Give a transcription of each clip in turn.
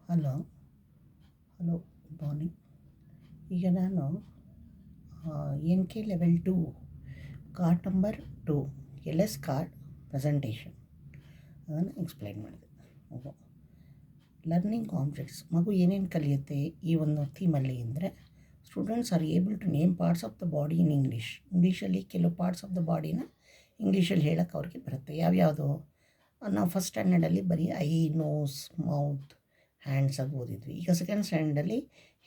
Hello hello good morning. ಈಗ ನಾನು N K level 2 card number 2 L S card presentation ಅದನ್ನು explain ಮಾಡಿದೆ. ಮಗು ಲರ್ನಿಂಗ್ ಕಾಂಪ್ಲೆಕ್ಸ್ ಮಗು ಏನೇನು ಕಲಿಯುತ್ತೆ ಈ ಒಂದು ಥೀಮಲ್ಲಿ ಅಂದರೆ, students are able to name parts of the body in ಇಂಗ್ಲೀಷಲ್ಲಿ ಕೆಲವು ಪಾರ್ಟ್ಸ್ ಆಫ್ ದ ಬಾಡಿನ ಇಂಗ್ಲೀಷಲ್ಲಿ ಹೇಳೋಕ್ಕೆ ಅವ್ರಿಗೆ ಬರುತ್ತೆ. ಯಾವ್ಯಾವುದು ನಾವು ಫಸ್ಟ್ ಸ್ಟ್ಯಾಂಡರ್ಡಲ್ಲಿ ಬರೀ ಐ, ನೋಸ್, ಮೌತ್, ಹ್ಯಾಂಡ್ಸ್ ಅದು ಓದಿದ್ವಿ. ಈಗ ಸೆಕೆಂಡ್ ಸ್ಟ್ಯಾಂಡರ್ಡಲ್ಲಿ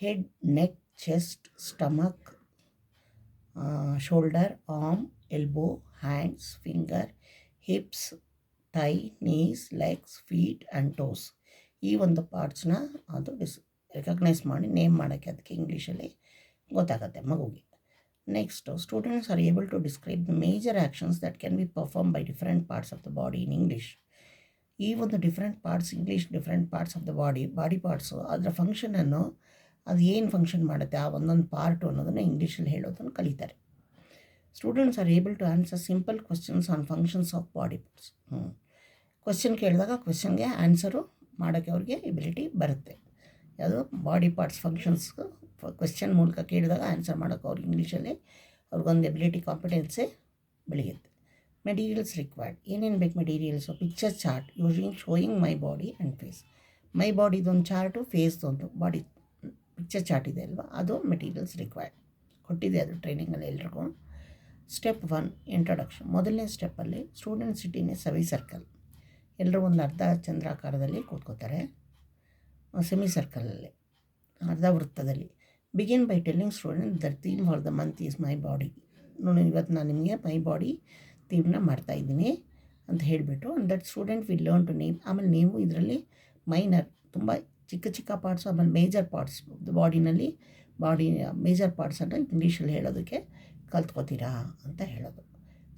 head, neck, chest, stomach, shoulder, arm, elbow, hands, finger, hips, thigh, knees, legs, feet and toes ಈ ಒಂದು ಪಾರ್ಟ್ಸ್ನ ಅದು ರೆಕಗ್ನೈಸ್ ಮಾಡಿ ನೇಮ್ ಮಾಡೋಕ್ಕೆ ಅದಕ್ಕೆ ಇಂಗ್ಲೀಷಲ್ಲಿ ಗೊತ್ತಾಗುತ್ತೆ ಮಗುಗೆ. Next students are able to describe the major actions that can be perform by different parts of the body in English. ಈ ಒಂದು different parts of the body parts ಅದರ ಫಂಕ್ಷನನ್ನು ಅದು ಏನು ಫಂಕ್ಷನ್ ಮಾಡುತ್ತೆ ಆ ಒಂದೊಂದು ಪಾರ್ಟು ಅನ್ನೋದನ್ನು ಇಂಗ್ಲೀಷಲ್ಲಿ ಹೇಳೋದನ್ನು ಕಲಿತಾರೆ. Students are able to answer simple questions on functions of body parts. Question ಕೇಳಿದಾಗ ಕ್ವಶನ್ಗೆ ಆನ್ಸರು ಮಾಡೋಕ್ಕೆ ಅವ್ರಿಗೆ ಎಬಿಲಿಟಿ ಬರುತ್ತೆ. ಯಾವುದು ಬಾಡಿ ಪಾರ್ಟ್ಸ್ ಫಂಕ್ಷನ್ಸ್ ಕ್ವಶನ್ ಮೂಲಕ ಕೇಳಿದಾಗ ಆನ್ಸರ್ ಮಾಡೋಕ್ಕೆ ಅವ್ರಿಗೆ ಇಂಗ್ಲೀಷಲ್ಲಿ ಅವ್ರಿಗೊಂದು ಎಬಿಲಿಟಿ ಕಾಂಪಿಟೆನ್ಸೇ ಬೆಳೆಯುತ್ತೆ. ಮೆಟೀರಿಯಲ್ಸ್ ರಿಕ್ವೈರ್ಡ್ ಏನೇನು ಬೇಕು materials? Picture chart showing my body and face. My ಬಾಡಿದೊಂದು ಚಾರ್ಟು, ಫೇಸ್ದೊಂದು ಬಾಡಿ ಪಿಕ್ಚರ್ ಚಾರ್ಟ್ ಇದೆ ಅಲ್ವಾ, ಅದು ಮೆಟೀರಿಯಲ್ಸ್ ರಿಕ್ವೈರ್ಡ್ ಕೊಟ್ಟಿದೆ ಅದು ಟ್ರೈನಿಂಗಲ್ಲಿ ಎಲ್ರಿಗೂ. Step 1 introduction. ಮೊದಲನೇ ಸ್ಟೆಪ್ಪಲ್ಲಿ students sit in a semi circle. ಎಲ್ಲರೂ ಒಂದು ಅರ್ಧ ಚಂದ್ರಾಕಾರದಲ್ಲಿ ಕೂತ್ಕೋತಾರೆ, ಸೆಮಿ ಸರ್ಕಲಲ್ಲಿ, ಅರ್ಧ ವೃತ್ತದಲ್ಲಿ. Begin by telling student the theme for the month is my body. ನೋಡಿ, ಇವತ್ತು ನಾನು ನಿಮಗೆ ಮೈ ಬಾಡಿ ಥೀಮ್ನ ಮಾಡ್ತಾಯಿದ್ದೀನಿ ಅಂತ ಹೇಳಿಬಿಟ್ಟು, and that student will learn to name. ಆಮೇಲೆ ನೀವು ಇದರಲ್ಲಿ ಮೈನರ್ ತುಂಬ ಚಿಕ್ಕ ಚಿಕ್ಕ ಪಾರ್ಟ್ಸು, ಆಮೇಲೆ ಮೇಜರ್ ಪಾರ್ಟ್ಸ್ ಬಾಡಿ ಮೇಜರ್ ಪಾರ್ಟ್ಸನ್ನು ಇಂಗ್ಲೀಷಲ್ಲಿ ಹೇಳೋದಕ್ಕೆ ಕಲ್ತ್ಕೋತೀರಾ ಅಂತ ಹೇಳೋದು.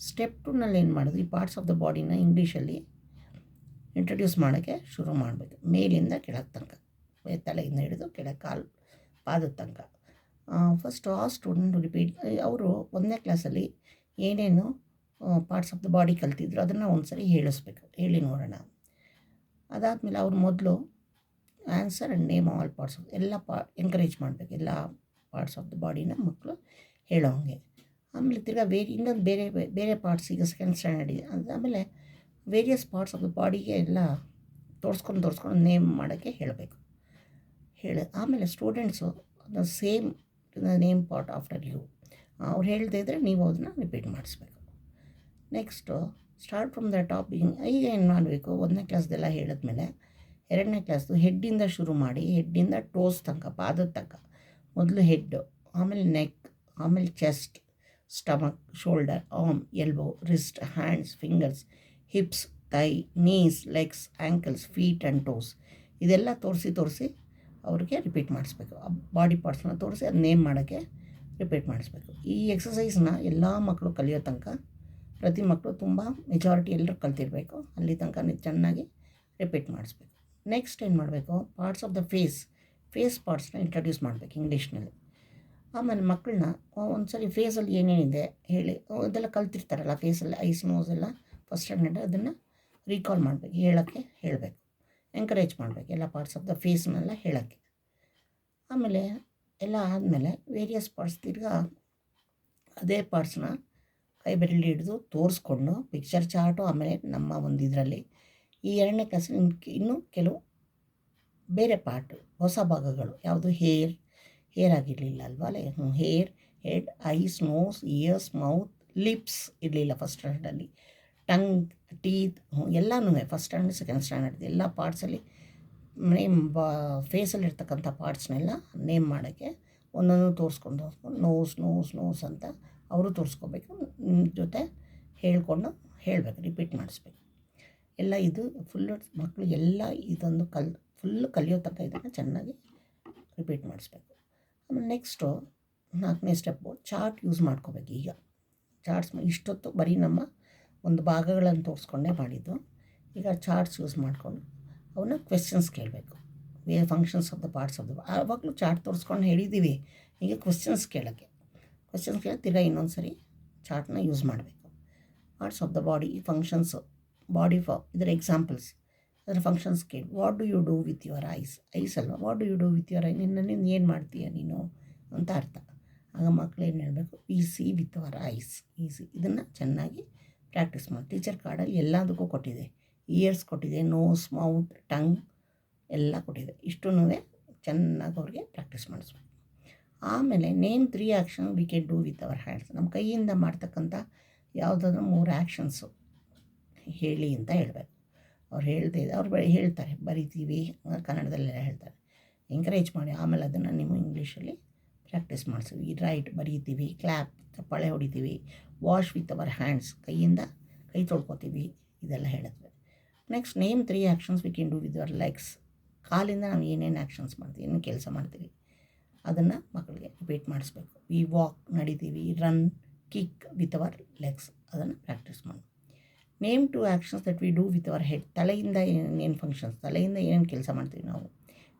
ಸ್ಟೆಪ್ 2ನಲ್ಲಿ ಏನು ಮಾಡೋದು, ಈ ಪಾರ್ಟ್ಸ್ ಆಫ್ ದ ಬಾಡಿನ ಇಂಗ್ಲೀಷಲ್ಲಿ ಇಂಟ್ರೊಡ್ಯೂಸ್ ಮಾಡೋಕ್ಕೆ ಶುರು ಮಾಡಬೇಕು. ಮೇಲಿಂದ ಕೆಳಗೆ ತನಕ, ತಲೆಯಿಂದ ಹಿಡಿದು ಕೆಳಗೆ ಪಾದದ ತನಕ. ಫಸ್ಟು ಆ ಸ್ಟೂಡೆಂಟ್ ರಿಪೀಟ್. ಅವರು 1ನೇ ಕ್ಲಾಸಲ್ಲಿ ಏನೇನು ಪಾರ್ಟ್ಸ್ ಆಫ್ ದ ಬಾಡಿ ಕಲ್ತಿದ್ರು ಅದನ್ನು ಒಂದು ಸರಿ ಹೇಳಿಸ್ಬೇಕು, ಹೇಳಿ ನೋಡೋಣ. ಅದಾದಮೇಲೆ ಅವ್ರು ಮೊದಲು answer and name all parts ಎಲ್ಲ ಎಂಕರೇಜ್ ಮಾಡಬೇಕು, ಎಲ್ಲ ಪಾರ್ಟ್ಸ್ ಆಫ್ ದ ಬಾಡಿನ ಮಕ್ಕಳು ಹೇಳೋ ಹಾಗೆ. ಆಮೇಲೆ ತಿರ್ಗಾ ಇನ್ನೊಂದು ಬೇರೆ ಪಾರ್ಟ್ಸ್, ಈಗ ಸೆಕೆಂಡ್ ಸ್ಟ್ಯಾಂಡರ್ಡ್ ಇದೆ ಆಮೇಲೆ ವೇರಿಯಸ್ ಪಾರ್ಟ್ಸ್ ಆಫ್ ದ ಬಾಡಿಗೆ ಎಲ್ಲ ತೋರಿಸ್ಕೊಂಡು ನೇಮ್ ಮಾಡೋಕ್ಕೆ ಹೇಳಬೇಕು. ಆಮೇಲೆ students the same name part after you. ಅವ್ರು ಹೇಳದೇ ಇದ್ದರೆ ನೀವು ಅದನ್ನ ರಿಪೀಟ್ ಮಾಡಿಸ್ಬೇಕು. Next start from the topping. ಈಗ ಏನು ಮಾಡಬೇಕು, 1ನೇ ಕ್ಲಾಸ್ದೆಲ್ಲ ಹೇಳಿದ್ಮೇಲೆ 2ನೇ ಕ್ಲಾಸ್ದು ಹೆಡ್ಡಿಂದ ಶುರು ಮಾಡಿ, ಹೆಡ್ಡಿಂದ ಟೋಸ್ ತನಕ, ಪಾದದ ತನಕ. ಮೊದಲು ಹೆಡ್ಡು, ಆಮೇಲೆ ನೆಕ್, ಆಮೇಲೆ chest, stomach, shoulder, arm, elbow, wrist, hands, fingers, hips, thigh, knees, legs, ankles, feet and toes ಇದೆಲ್ಲ ತೋರಿಸಿ ಅವ್ರಿಗೆ ರಿಪೀಟ್ ಮಾಡಿಸ್ಬೇಕು. ಬಾಡಿ ಪಾರ್ಟ್ಸ್ನ ತೋರಿಸಿ ಅದು ನೇಮ್ ಮಾಡೋಕ್ಕೆ ರಿಪೀಟ್ ಮಾಡಿಸ್ಬೇಕು. ಈ ಎಕ್ಸಸೈಸ್ನ ಎಲ್ಲ ಮಕ್ಕಳು ಕಲಿಯೋ ತನಕ, ಪ್ರತಿ ಮಕ್ಕಳು ತುಂಬ ಮೆಜಾರಿಟಿ ಎಲ್ಲರೂ ಕಲ್ತಿರಬೇಕು, ಅಲ್ಲಿ ತನಕ ಚೆನ್ನಾಗಿ ರಿಪೀಟ್ ಮಾಡಿಸ್ಬೇಕು. ನೆಕ್ಸ್ಟ್ ಏನು ಮಾಡಬೇಕು, ಪಾರ್ಟ್ಸ್ ಆಫ್ ದ ಫೇಸ್ ಪಾರ್ಟ್ಸ್ನ ಇಂಟ್ರಡ್ಯೂಸ್ ಮಾಡಬೇಕು ಇಂಗ್ಲೀಷ್ನಲ್ಲಿ. ಆಮೇಲೆ ಮಕ್ಕಳನ್ನ ಒಂದು ಸರಿ ಫೇಸಲ್ಲಿ ಏನೇನಿದೆ ಹೇಳಿ, ಇದೆಲ್ಲ ಕಲ್ತಿರ್ತಾರಲ್ಲ ಫೇಸಲ್ಲಿ, ಐಸ್, ನೋಸ್ ಎಲ್ಲ ಫಸ್ಟ್ ಸ್ಟ್ಯಾಂಡರ್ಡ್, ಅದನ್ನು ರೀಕಾಲ್ ಮಾಡಬೇಕು, ಹೇಳಬೇಕು, ಎಂಕರೇಜ್ ಮಾಡಬೇಕು ಎಲ್ಲ ಪಾರ್ಟ್ಸ್ ಆಫ್ ದ ಫೇಸ್ನೆಲ್ಲ ಹೇಳೋಕ್ಕೆ. ಆಮೇಲೆ ಎಲ್ಲ ಆದಮೇಲೆ ವೇರಿಯಸ್ ಪಾರ್ಟ್ಸ್ ತಿರ್ಗಾ ಅದೇ ಪಾರ್ಟ್ಸ್ನ ಕೈ ಬೆರಳು ಹಿಡಿದು ತೋರಿಸ್ಕೊಂಡು ಪಿಕ್ಚರ್ ಚಾರ್ಟು, ಆಮೇಲೆ ನಮ್ಮ ಒಂದು ಇದರಲ್ಲಿ ಈ 2ನೇ ಕ್ಲಾಸಲ್ಲಿ ಇನ್ನೂ ಕೆಲವು ಬೇರೆ ಪಾರ್ಟು, ಹೊಸ ಭಾಗಗಳು. ಯಾವುದು ಹೇರ್ ಆಗಿರಲಿಲ್ಲ ಅಲ್ವಾ, hair, head, eyes, nose, ears, mouth, lips ಇರಲಿಲ್ಲ ಫಸ್ಟ್ ಸ್ಟ್ಯಾಂಡರ್ಡಲ್ಲಿ, ಟಂಗ್, ಟೀತ್ ಎಲ್ಲನೂ ಫಸ್ಟ್ ಸ್ಟ್ಯಾಂಡರ್ಡ್ ಸೆಕೆಂಡ್ ಸ್ಟ್ಯಾಂಡರ್ಡ್ ಎಲ್ಲ ಪಾರ್ಟ್ಸಲ್ಲಿ ನೇಮ್ ಫೇಸಲ್ಲಿರ್ತಕ್ಕಂಥ ಪಾರ್ಟ್ಸ್ನೆಲ್ಲ ನೇಮ್ ಮಾಡೋಕ್ಕೆ ಒಂದೊಂದು ತೋರಿಸ್ಕೊಂಡು ನೋಸ್ ಅಂತ ಅವರು ತೋರಿಸ್ಕೋಬೇಕು, ಜೊತೆ ಹೇಳ್ಕೊಂಡು ಹೇಳಬೇಕು, ರಿಪೀಟ್ ಮಾಡಿಸ್ಬೇಕು. ಎಲ್ಲ ಇದು ಫುಲ್ಲು ಮಕ್ಕಳು ಎಲ್ಲ ಇದೊಂದು ಫುಲ್ಲು ಕಲಿಯೋ ತನಕ ಇದನ್ನು ಚೆನ್ನಾಗಿ ರಿಪೀಟ್ ಮಾಡಿಸ್ಬೇಕು. ಆಮೇಲೆ ನೆಕ್ಸ್ಟು 4ನೇ ಸ್ಟೆಪ್ಪು ಚಾರ್ಟ್ ಯೂಸ್ ಮಾಡ್ಕೋಬೇಕು. ಈಗ ಚಾರ್ಟ್ಸ್ ಇಷ್ಟೊತ್ತು ಬರೀ ನಮ್ಮ ಒಂದು ಭಾಗಗಳನ್ನು ತೋರಿಸ್ಕೊಂಡೇ ಮಾಡಿದ್ದು, ಈಗ ಚಾರ್ಟ್ಸ್ ಯೂಸ್ ಮಾಡಿಕೊಂಡು ಅವನ್ನ ಕ್ವೆಶ್ಚನ್ಸ್ ಕೇಳಬೇಕು. Functions of the parts of the ಆವಾಗಲೂ ಚಾರ್ಟ್ ತೋರಿಸ್ಕೊಂಡು ಹೇಳಿದ್ದೀವಿ, ಈಗ ಕ್ವೆಶ್ಚನ್ಸ್ ಕೇಳಿ ತಿರ್ಗಾ ಇನ್ನೊಂದು ಸರಿ ಚಾರ್ಟ್ನ ಯೂಸ್ ಮಾಡಬೇಕು. Parts of the body functions, ಇದರ ಎಕ್ಸಾಂಪಲ್ಸ್ ಅದರ ಫಂಕ್ಷನ್ಸ್ ಕೇಳಿ. What do you do with your eyes ಅಲ್ವಾ, what do you do with your eye, ನಿನ್ನ ಏನು ಮಾಡ್ತೀಯ ನೀನು ಅಂತ ಅರ್ಥ. ಆಗ ಮಕ್ಕಳು ಏನು ಹೇಳಬೇಕು, we see with our eyes, easy. ಇದನ್ನು ಚೆನ್ನಾಗಿ ಪ್ರಾಕ್ಟೀಸ್ ಮಾಡಿ. ಟೀಚರ್ ಕಾರ್ಡಲ್ಲಿ ಎಲ್ಲದಕ್ಕೂ ಕೊಟ್ಟಿದೆ, ಇಯರ್ಸ್ ಕೊಟ್ಟಿದೆ, ನೋಸ್, ಮೌತ್, ಟಂಗ್ ಎಲ್ಲ ಕೊಟ್ಟಿದೆ. ಇಷ್ಟೂ ಚೆನ್ನಾಗಿ ಅವ್ರಿಗೆ ಪ್ರಾಕ್ಟೀಸ್ ಮಾಡಿಸ್ಬೇಕು. ಆಮೇಲೆ name 3 action V can do with our hands. ನಮ್ಮ ಕೈಯಿಂದ ಮಾಡ್ತಕ್ಕಂಥ ಯಾವುದಾದ್ರೂ 3 ಆ್ಯಕ್ಷನ್ಸು ಹೇಳಿ ಅಂತ ಹೇಳಬೇಕು. ಅವ್ರು ಹೇಳ್ದೇ ಇದೆ, ಅವ್ರು ಹೇಳ್ತಾರೆ, ಬರಿತೀವಿ ಕನ್ನಡದಲ್ಲೆಲ್ಲ ಹೇಳ್ತಾರೆ. ಎಂಕರೇಜ್ ಮಾಡಿ. ಆಮೇಲೆ ಅದನ್ನು ನೀವು ಇಂಗ್ಲೀಷಲ್ಲಿ ಪ್ರಾಕ್ಟೀಸ್ ಮಾಡಿಸ್ತೀವಿ. ರೈಟ್ ಬರೀತೀವಿ, ಕ್ಲ್ಯಾಪ್ ಚಪ್ಪಾಳೆ ಹೊಡಿತೀವಿ, ವಾಶ್ ವಿತ್ ಅವರ್ ಹ್ಯಾಂಡ್ಸ್ ಕೈಯಿಂದ ಕೈ ತೊಳ್ಕೊತೀವಿ, ಇದೆಲ್ಲ ಹೇಳಿದ್ವಿ. Next name 3 actions we can do with our legs. ಕಾಲಿಂದ ನಾವು ಏನೇನು ಆ್ಯಕ್ಷನ್ಸ್ ಮಾಡ್ತೀವಿ, ಏನೇನು ಕೆಲಸ ಮಾಡ್ತೀವಿ ಅದನ್ನು ಮಕ್ಕಳಿಗೆ ರಿಪೀಟ್ ಮಾಡಿಸ್ಬೇಕು. ವಿ ವಾಕ್ ನಡಿತೀವಿ, run, kick with our legs, ಅದನ್ನು ಪ್ರಾಕ್ಟೀಸ್ ಮಾಡಿ. Name 2 actions that we do with our head. ತಲೆಯಿಂದ ಏನೇನು ಫಂಕ್ಷನ್ಸ್, ತಲೆಯಿಂದ ಏನೇನು ಕೆಲಸ ಮಾಡ್ತೀವಿ ನಾವು.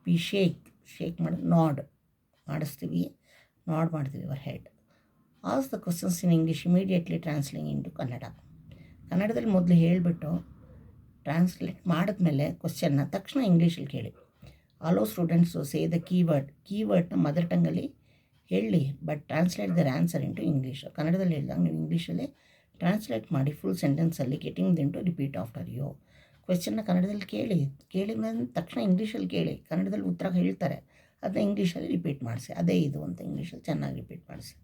ವಿ ಶೇಕ್ ಮಾಡಿ, ನಾಡ್ ಮಾಡಿಸ್ತೀವಿ, ನಾಡ್ ಮಾಡ್ತೀವಿ our head. Ask the questions in English immediately translate into Kannada. ಕನ್ನಡದಲ್ಲಿ ಮೊದಲು ಹೇಳಿಬಿಟ್ಟು ಟ್ರಾನ್ಸ್ಲೇಟ್ ಮಾಡಿದ್ಮೇಲೆ ಕ್ವಶನ್ನ ತಕ್ಷಣ ಇಂಗ್ಲೀಷಲ್ಲಿ ಕೇಳಿ. ಆಲೋ ಸ್ಟೂಡೆಂಟ್ಸು ಸೇ ದ ಕೀವರ್ಡ್ನ ಮದರ್ ಟಂಗಲ್ಲಿ ಹೇಳಿ, but translate their answer into English. ಕನ್ನಡದಲ್ಲಿ ಹೇಳಿದಾಗ ನೀವು ಇಂಗ್ಲೀಷಲ್ಲಿ ಟ್ರಾನ್ಸ್ಲೇಟ್ ಮಾಡಿ ಫುಲ್ ಸೆಂಟೆನ್ಸಲ್ಲಿ getting then to repeat after you. ಕ್ವೆಶ್ಚನ್ನ ಕನ್ನಡದಲ್ಲಿ ಕೇಳಿದ ತಕ್ಷಣ ಇಂಗ್ಲೀಷಲ್ಲಿ ಕೇಳಿ, ಕನ್ನಡದಲ್ಲಿ ಉತ್ತರ ಹೇಳ್ತಾರೆ, ಅದನ್ನ ಇಂಗ್ಲೀಷಲ್ಲಿ ರಿಪೀಟ್ ಮಾಡಿಸಿ. ಅದೇ ಇದು ಅಂತ ಇಂಗ್ಲೀಷಲ್ಲಿ ಚೆನ್ನಾಗಿ ರಿಪೀಟ್ ಮಾಡಿಸಿ.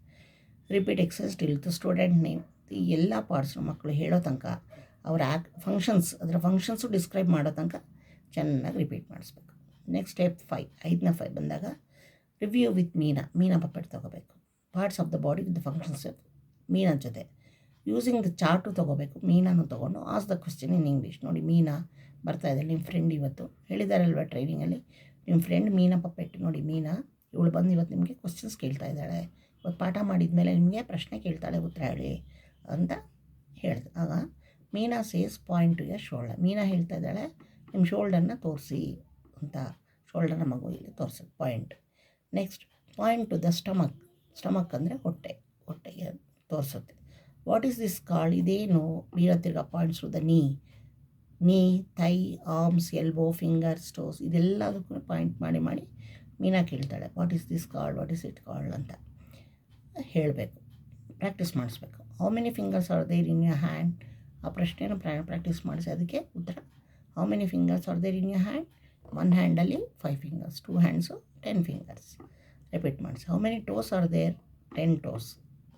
Repeat exercise till the student name. ಈ ಎಲ್ಲ ಪಾರ್ಟ್ಸ್ನ ಮಕ್ಕಳು ಹೇಳೋ ತನಕ ಅವರ ಫಂಕ್ಷನ್ಸ್, ಅದರ ಫಂಕ್ಷನ್ಸು ಡಿಸ್ಕ್ರೈಬ್ ಮಾಡೋ ತನಕ ಚೆನ್ನಾಗಿ ರಿಪೀಟ್ ಮಾಡಿಸ್ಬೇಕು. ನೆಕ್ಸ್ಟ್ ಸ್ಟೆಪ್ 5, 5 ಬಂದಾಗ ರಿವ್ಯೂ ವಿತ್ ಮೀನಾ ಪಪ್ಪೆಟ್ ತೊಗೋಬೇಕು. Parts of the body with the functions Meena ಜೊತೆ ಯೂಸಿಂಗ್ ದ ಚಾರ್ಟು ತೊಗೋಬೇಕು. ಮೀನಾನು ತೊಗೊಂಡು ask the question in English. ನೋಡಿ ಮೀನಾ ಬರ್ತಾಯಿದ್ದಾರೆ, ನಿಮ್ಮ ಫ್ರೆಂಡ್ ಇವತ್ತು ಹೇಳಿದಾರಲ್ವ ಟ್ರೈನಿಂಗಲ್ಲಿ, ನಿಮ್ಮ ಫ್ರೆಂಡ್ ಮೀನಾ ಪಪ್ಪೆಟ್. ನೋಡಿ ಮೀನಾ ಇವಳು ಬಂದು ಇವತ್ತು ನಿಮಗೆ ಕ್ವಶನ್ಸ್ ಕೇಳ್ತಾ ಇದ್ದಾಳೆ, ಇವತ್ತು ಪಾಠ ಮಾಡಿದ್ಮೇಲೆ ನಿಮಗೆ ಪ್ರಶ್ನೆ ಕೇಳ್ತಾಳೆ, ಉತ್ತರ ಹೇಳಿ ಅಂತ ಹೇಳಿದೆ. ಆಗ ಮೀನಾ says point to your shoulder. ಮೀನಾ ಹೇಳ್ತಾ ಇದ್ದಾಳೆ, ನಿಮ್ಮ ಶೋಲ್ಡರ್ನ ತೋರಿಸಿ ಅಂತ. ಶೋಲ್ಡರ್ನ ಮಗು ಇಲ್ಲಿ ತೋರಿಸೋದು point. Next point to the stomach ಅಂದರೆ ಹೊಟ್ಟೆಗೆ ತೋರಿಸುತ್ತೆ. ವಾಟ್ ಈಸ್ ದಿಸ್ ಕಾಲ್ಡ್, ಇದೇನು. ಮೀನಾ ತಿರ್ಗಾ points to the knee, thigh, arms, elbow, fingers, toes, ಇದೆಲ್ಲದಕ್ಕೂ ಪಾಯಿಂಟ್ ಮಾಡಿ ಮೀನಾ ಕೇಳ್ತಾಳೆ, what is this called, what is it called ಅಂತ ಹೇಳಬೇಕು, ಪ್ರಾಕ್ಟೀಸ್ ಮಾಡಿಸ್ಬೇಕು. How many fingers are there in your hand. ಆ ಪ್ರಶ್ನೆಯನ್ನು ಪ್ರಾಕ್ಟೀಸ್ ಮಾಡಿಸಿ ಅದಕ್ಕೆ ಉತ್ತರ. How many fingers are there in your hand. 1 ಹ್ಯಾಂಡಲ್ಲಿ 5 ಫಿಂಗರ್ಸ್, 2 ಹ್ಯಾಂಡ್ಸು 10 ಫಿಂಗರ್ಸ್. ರಿಪೀಟ್ ಮಾಡಿಸಿ. How many toes are there. 10 toes.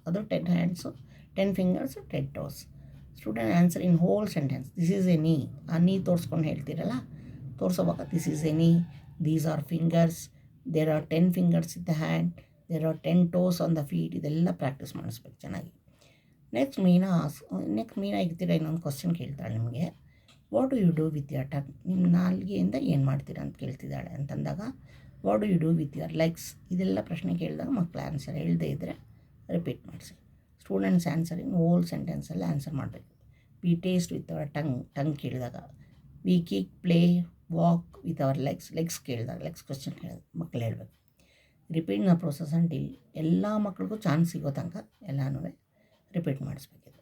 ಅದು 10 hands 10 fingers 10 toes. Student answer in whole sentence. This is a knee. ಆ knee ತೋರಿಸ್ಕೊಂಡು ಹೇಳ್ತೀರಲ್ಲ, ತೋರಿಸೋವಾಗ this is a knee, these are fingers, there are 10 fingers in the hand, there are 10 toes on the feet. ಇದೆಲ್ಲ practice ಮಾಡಿಸ್ಬೇಕು ಚೆನ್ನಾಗಿ. Next Meena ಈಗ ಇನ್ನೊಂದು question ಕೇಳ್ತಾಳೆ ನಿಮಗೆ. What do you do with your tongue. ನಿಮ್ಮ ನಾಲ್ಗೆಯಿಂದ ಏನು ಮಾಡ್ತೀರಾ ಅಂತ ಕೇಳ್ತಿದ್ದಾಳೆ. ಅಂತಂದಾಗ what do you do with your legs. ಇದೆಲ್ಲ ಪ್ರಶ್ನೆ ಕೇಳಿದಾಗ ಮಕ್ಕಳು ಆನ್ಸರ್ ಹೇಳದೇ ಇದ್ದರೆ ರಿಪೀಟ್ ಮಾಡಿಸಿ. ಸ್ಟೂಡೆಂಟ್ಸ್ ಆನ್ಸರ್ ಇನ್ ಹೋಲ್ ಸೆಂಟೆನ್ಸಲ್ಲಿ ಆನ್ಸರ್ ಮಾಡಬೇಕು. We taste with our tongue ಕೇಳಿದಾಗ, we kick, play, walk with our legs ಕೇಳಿದಾಗ, ಲೆಗ್ಸ್ ಕ್ವಶನ್ ಕೇಳಿದಾಗ ಮಕ್ಕಳು ಹೇಳಬೇಕು. Repeat the process until. ಎಲ್ಲ ಮಕ್ಕಳಿಗೂ ಚಾನ್ಸ್ ಸಿಗೋ ತನಕ ಎಲ್ಲನೂ ರಿಪೀಟ್ ಮಾಡಿಸ್ಬೇಕಿದೆ.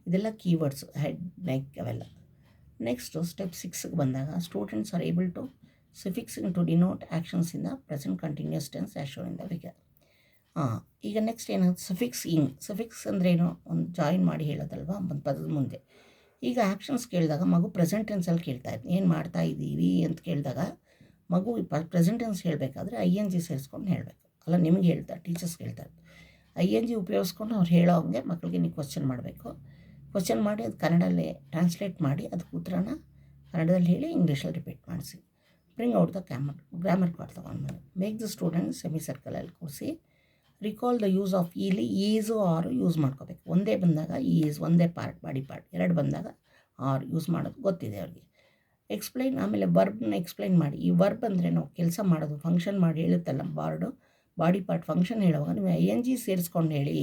ಇದೆಲ್ಲ ಕೀವರ್ಡ್ಸ್, ಹೆಡ್, ನೆಕ್ ಅವೆಲ್ಲ. ನೆಕ್ಸ್ಟು ಸ್ಟೆಪ್ 6ಗೆ ಬಂದಾಗ students are able to suffixing to denote actions in the present continuous tense as shown in the figure. ಈಗ ನೆಕ್ಸ್ಟ್ ಏನಾಗುತ್ತೆ, ಸಫಿಕ್ಸ್ ಅಂದ್ರೇನು, ಒಂದು ಜಾಯಿನ್ ಮಾಡಿ ಹೇಳೋದಲ್ವ ಒಂದು ಪದದ ಮುಂದೆ. ಈಗ ಆ್ಯಕ್ಷನ್ಸ್ ಕೇಳಿದಾಗ ಮಗು ಪ್ರೆಸೆಂಟ್ ಟೆನ್ಸಲ್ಲಿ ಕೇಳ್ತಾ ಇತ್ತು, ಏನು ಮಾಡ್ತಾ ಇದ್ದೀವಿ ಅಂತ ಕೇಳಿದಾಗ ಮಗು ಪ್ರೆಸೆಂಟ್ ಟೆನ್ಸ್ ಹೇಳಬೇಕಾದ್ರೆ ING ಸೇರಿಸ್ಕೊಂಡು ಹೇಳಬೇಕು. ಅಲ್ಲ ನಿಮಗೆ ಹೇಳ್ತಾರೆ, ಟೀಚರ್ಸ್ ಹೇಳ್ತಾರೆ. ING ಉಪಯೋಗಿಸ್ಕೊಂಡು ಅವ್ರು ಹೇಳೋ ಹಂಗೆ ಮಕ್ಕಳಿಗೆ ನೀವು ಕ್ವಶನ್ ಮಾಡಬೇಕು. ಕ್ವಶನ್ ಮಾಡಿ ಅದು ಕನ್ನಡಲ್ಲೇ ಟ್ರಾನ್ಸ್ಲೇಟ್ ಮಾಡಿ ಅದಕ್ಕೆ ಉತ್ತರನ ಕನ್ನಡದಲ್ಲಿ ಹೇಳಿ ಇಂಗ್ಲೀಷಲ್ಲಿ ರಿಪೀಟ್ ಮಾಡಿಸಿ. Bring out the grammar card ತೊಗೊಂಡ್ಮೇಲೆ ಮೇಕ್ ದ ಸ್ಟೂಡೆಂಟ್ ಸೆಮಿ ಸರ್ಕಲಲ್ಲಿ ಕೂರಿಸಿ. ರಿಕಾಲ್ ದ ಯೂಸ್ ಆಫ್ ಇಲ್ಲಿ ಈಸು ಆರು ಯೂಸ್ ಮಾಡ್ಕೋಬೇಕು. ಒಂದೇ ಬಂದಾಗ ಈಸ್ ಒಂದೇ ಪಾರ್ಟ್, ಬಾಡಿ ಪಾರ್ಟ್. 2 ಬಂದಾಗ ಆರ್ ಯೂಸ್ ಮಾಡೋದು ಗೊತ್ತಿದೆ ಅವ್ರಿಗೆ. ಎಕ್ಸ್ಪ್ಲೈನ್, ಆಮೇಲೆ ವರ್ಬ್ನ ಎಕ್ಸ್ಪ್ಲೈನ್ ಮಾಡಿ. ಈ ವರ್ಬ್ ಅಂದರೆ ನಾವು ಕೆಲಸ ಮಾಡೋದು, ಫಂಕ್ಷನ್ ಮಾಡಿ ಹೇಳುತ್ತಲ್ಲ ಬಾಡಿ ಪಾರ್ಟ್ ಫಂಕ್ಷನ್ ಹೇಳುವಾಗ ನೀವು ING ಸೇರಿಸ್ಕೊಂಡು ಹೇಳಿ.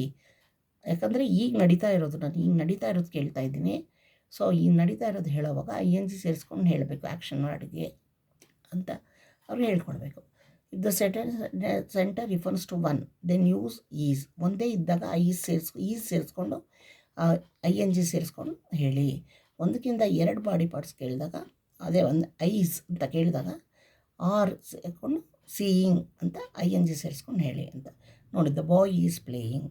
ಯಾಕಂದರೆ ಈಗ ನಡೀತಾ ಇರೋದು ಕೇಳ್ತಾ ಇದ್ದೀನಿ. ಸೊ ಈಗ ನಡೀತಾ ಇರೋದು ಹೇಳೋವಾಗ ING ಸೇರಿಸ್ಕೊಂಡು ಹೇಳಬೇಕು ಆ್ಯಕ್ಷನ್ ವರ್ಡ್ಗೆ ಅಂತ ಅವ್ರಿಗೆ ಹೇಳ್ಕೊಡ್ಬೇಕು. If the centre refers to 1 then use is. ಒಂದೇ ಇದ್ದಾಗ ಈಸ್ ಸೇರಿಸ್ಕೊಂಡು ING ಸೇರಿಸ್ಕೊಂಡು ಹೇಳಿ. ಒಂದಕ್ಕಿಂತ 2 ಬಾಡಿ ಪಾರ್ಟ್ಸ್ ಕೇಳಿದಾಗ ಅದೇ ಒಂದು ಐಸ್ ಅಂತ ಕೇಳಿದಾಗ ಆರ್ ಸೇರಿಕೊಂಡು ಸೀಯಿಂಗ್ ಅಂತ ING ಸೇರಿಸ್ಕೊಂಡು ಹೇಳಿ ಅಂತ. ನೋಡಿ, the boy is playing.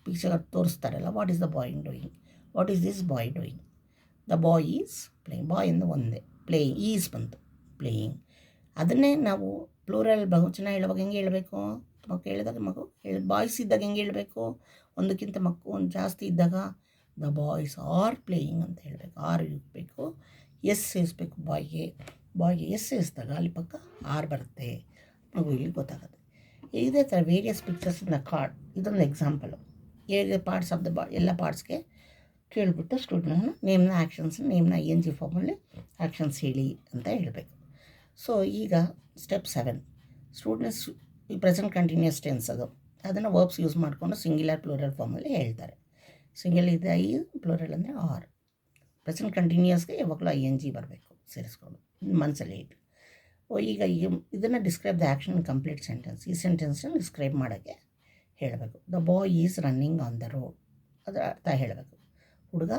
Picture ತೋರಿಸ್ತಾರಲ್ಲ, what is the boy doing, what is this boy doing. The boy is playing, boy ಎಂದು ಒಂದೇ, ಪ್ಲೇಯಿಂಗ್ ಈಸ್ ಬಂತು, ಪ್ಲೇಯಿಂಗ್. ಅದನ್ನೇ ನಾವು ಪ್ಲೂರಲ್ ಬಹುವಚನ ಹೇಳುವಾಗ ಹೆಂಗೆ ಹೇಳಬೇಕು, ಮಗು ಹೇಳಿದಾಗ ಬಾಯ್ಸ್ ಇದ್ದಾಗ ಹೆಂಗೆ ಹೇಳಬೇಕು, ಒಂದಕ್ಕಿಂತ ಒಂದು ಜಾಸ್ತಿ ಇದ್ದಾಗ ದ ಬಾಯ್ಸ್ ಆರ್ ಪ್ಲೇಯಿಂಗ್ ಅಂತ ಹೇಳಬೇಕು. ಆರ್ ಇರಬೇಕು, ಎಸ್ ಸೇರಿಸ್ಬೇಕು ಬಾಯ್ಗೆ ಎಸ್ ಸೇರಿಸಿದಾಗ ಅಲ್ಲಿ ಪಕ್ಕ ಆರ್ ಬರುತ್ತೆ, ಮಗು ಇಲ್ಲಿ ಗೊತ್ತಾಗುತ್ತೆ. ಇದೇ ಥರ various pictures in the card, ಇದೊಂದು ಎಕ್ಸಾಂಪಲು. ಪಾರ್ಟ್ಸ್ ಆಫ್ ದ ಎಲ್ಲ ಪಾರ್ಟ್ಸ್ಗೆ ಕೇಳಿಬಿಟ್ಟು ಸ್ಟೂಡೆಂಟ್ನ ನೇಮ್ನ ಆ್ಯಕ್ಷನ್ಸ್, ನೇಮ್ನ ING ಫಾರ್ಮಲ್ಲಿ ಆ್ಯಕ್ಷನ್ಸ್ ಹೇಳಿ ಅಂತ ಹೇಳಬೇಕು. ಸೊ ಈಗ ಸ್ಟೆಪ್ 7, ಸ್ಟೂಡೆಂಟ್ಸ್ ಈ ಪ್ರೆಸೆಂಟ್ ಕಂಟಿನ್ಯೂಸ್ ಟೆನ್ಸ್ ಅದನ್ನು ವರ್ಬ್ಸ್ ಯೂಸ್ ಮಾಡಿಕೊಂಡು ಸಿಂಗ್ಯುಲರ್ ಪ್ಲೂರಲ್ ಫಾರ್ಮಲ್ಲಿ ಹೇಳ್ತಾರೆ. ಸಿಂಗಲ್ ಇದೆ ಐ, ಪ್ಲೂರಲ್ ಅಂದರೆ ಆರ್. ಪ್ರೆಸೆಂಟ್ ಕಂಟಿನ್ಯೂಸ್ಗೆ ಯಾವಾಗಲೂ ING ಬರಬೇಕು ಸೇರಿಸ್ಕೊಂಡು, ಮನಸ್ಸಲ್ಲಿ ಇಟ್ಟು. ಈಗ ಇದನ್ನು describe the action complete sentence, ಈ ಸೆಂಟೆನ್ಸ್ನ ಡಿಸ್ಕ್ರೈಬ್ ಮಾಡೋಕ್ಕೆ ಹೇಳಬೇಕು. The boy is running on the road, ಅದರ ಅರ್ಥ ಹೇಳಬೇಕು. ಹುಡುಗ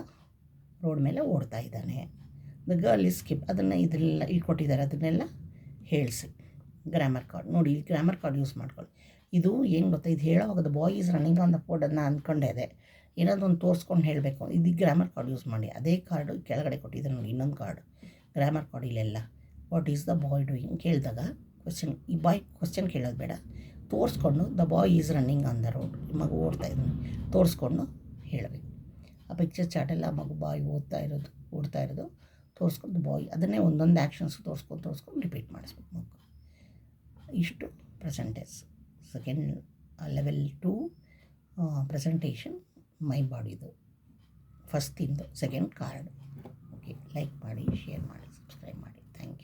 ರೋಡ್ ಮೇಲೆ ಓಡ್ತಾ ಇದ್ದಾನೆ. ದ ಗರ್ಲ್ ಈಸ್ ಸ್ಕಿಪ್, ಅದನ್ನು ಇದೆಲ್ಲ ಇಟ್ಕೊಟ್ಟಿದ್ದಾರೆ, ಅದನ್ನೆಲ್ಲ ಹೇಳಿಸಿ. ಗ್ರಾಮರ್ ಕಾರ್ಡ್ ನೋಡಿ, ಇಲ್ಲಿ ಗ್ರಾಮರ್ ಕಾರ್ಡ್ ಯೂಸ್ ಮಾಡ್ಕೊಳ್ಳಿ. ಇದು ಏನು ಗೊತ್ತಾ, ಇದು ಹೇಳೋವಾಗ the boy is running on the road ಅದನ್ನ ಅಂದ್ಕೊಂಡೇ ಇದೆ, ಏನಾದರೂ ಒಂದು ತೋರಿಸ್ಕೊಂಡು ಹೇಳಬೇಕು. ಇದು ಗ್ರಾಮರ್ ಕಾರ್ಡ್ ಯೂಸ್ ಮಾಡಿ. ಅದೇ ಕಾರ್ಡು ಕೆಳಗಡೆ ಕೊಟ್ಟಿದ್ದಾರೆ ನೋಡಿ, ಇನ್ನೊಂದು ಕಾರ್ಡ್ ಗ್ರಾಮರ್ ಕಾರ್ಡ್. ಇಲ್ಲೆಲ್ಲ what is the boy doing ಕೇಳಿದಾಗ ಕ್ವಶನ್, ಈ ಬಾಯ್ ಕ್ವಶನ್ ಕೇಳೋದು ಬೇಡ, ತೋರಿಸ್ಕೊಂಡು the boy is running on the road, ಮಗು ಓಡ್ತಾ ಇದ್ದಾನೆ ತೋರಿಸ್ಕೊಂಡು ಹೇಳಬೇಕು. ಆ ಪಿಕ್ಚರ್ ಚಾಟೆಲ್ಲ ಮಗು ಬಾಯ್ ಓಡ್ತಾ ಇರೋದು ತೋರಿಸ್ಕೊಂಡು ಬಾಯ್, ಅದನ್ನೇ ಒಂದೊಂದು ಆ್ಯಕ್ಷನ್ಸ್ ತೋರಿಸ್ಕೊಂಡು ರಿಪೀಟ್ ಮಾಡಿಸ್ಬೇಕು ಮಗು. ಇಷ್ಟು ಪ್ರೆಸೆಂಟೆನ್ಸ್ ಸೆಕೆಂಡ್ ಲೆವೆಲ್ 2 ಪ್ರೆಸೆಂಟೇಷನ್ ಮೈ ಬಾಡಿದು ಫಸ್ಟ್ ತಿಂದು ಸೆಕೆಂಡ್ ಕಾರ್ಡ್. ಓಕೆ, ಲೈಕ್ ಮಾಡಿ, ಶೇರ್ ಮಾಡಿ, ಸಬ್ಸ್ಕ್ರೈಬ್ ಮಾಡಿ. Thank you.